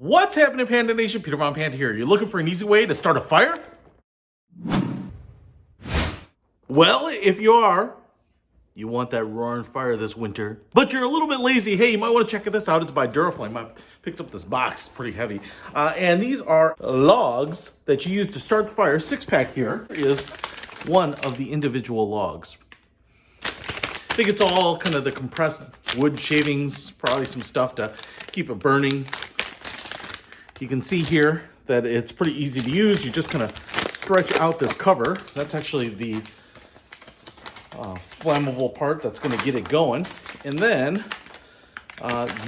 What's happening, Panda Nation? Peter Von Panda here. You looking for an easy way to start a fire? Well, if you are, you want that roaring fire this winter, but you're a little bit lazy, hey, you might want to check this out. It's by Duraflame. I picked up this box. It's pretty heavy. And these are logs that you use to start the fire. 6-pack here is one of the individual logs. I think it's all kind of the compressed wood shavings, probably some stuff to keep it burning. You can see here that it's pretty easy to use. You just kind of stretch out this cover. That's actually the flammable part that's going to get it going. And then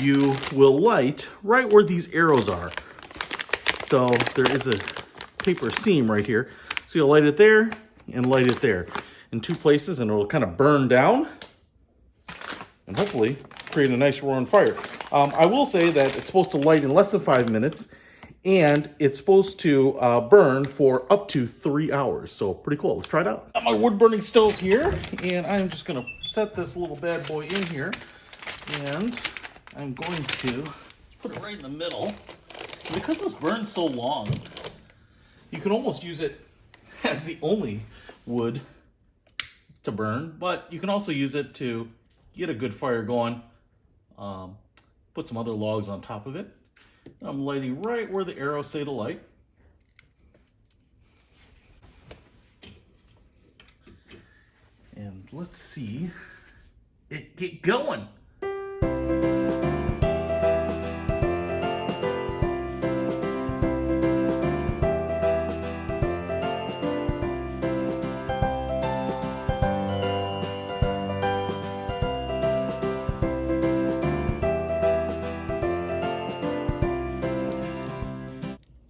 you will light right where these arrows are. So there is a paper seam right here. So you'll light it there and light it there in two places, and it'll kind of burn down and hopefully create a nice roaring fire. I will say that it's supposed to light in less than 5 minutes, and it's supposed to burn for up to 3 hours. So pretty cool. Let's try it out. Got my wood burning stove here, and I'm just gonna set this little bad boy in here, and I'm going to put it right in the middle. And because this burns so long, you can almost use it as the only wood to burn, but you can also use it to get a good fire going. Put some other logs on top of it. I'm lighting right where the arrows say to light. And let's see it get going.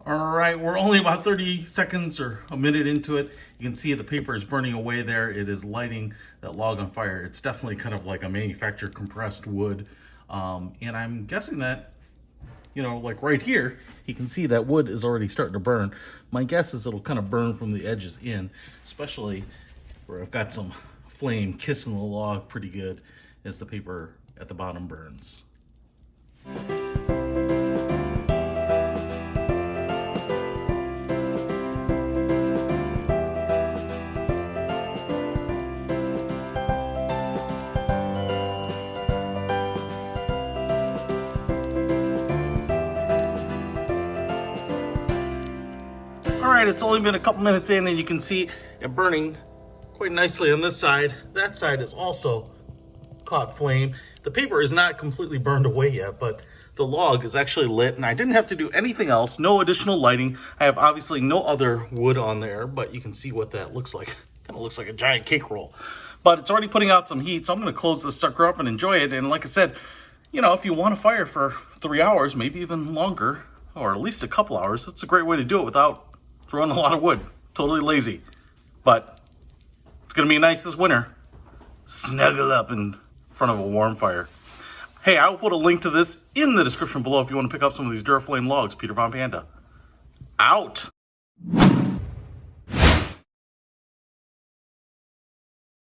All right, we're only about 30 seconds or a minute into it. You can see the paper is burning away there. It is lighting that log on fire. It's definitely kind of like a manufactured compressed wood. And I'm guessing that, you know, like right here, you can see that wood is already starting to burn. My guess is it'll kind of burn from the edges in, especially where I've got some flame kissing the log pretty good as the paper at the bottom burns. All right, it's only been a couple minutes in, and you can see it burning quite nicely on this side. That side is also caught flame. The paper is not completely burned away yet, but the log is actually lit, and I didn't have to do anything else, no additional lighting. I have obviously no other wood on there, but you can see what that looks like. Kind of looks like a giant cake roll. But it's already putting out some heat, so I'm gonna close this sucker up and enjoy it. And like I said, you know, if you want to fire for 3 hours, maybe even longer, or at least a couple hours, that's a great way to do it without throwing a lot of wood. Totally lazy. But it's gonna be nice this winter. Snuggle up in front of a warm fire. Hey, I will put a link to this in the description below if you want to pick up some of these Duraflame logs. Peter Von Panda. Out.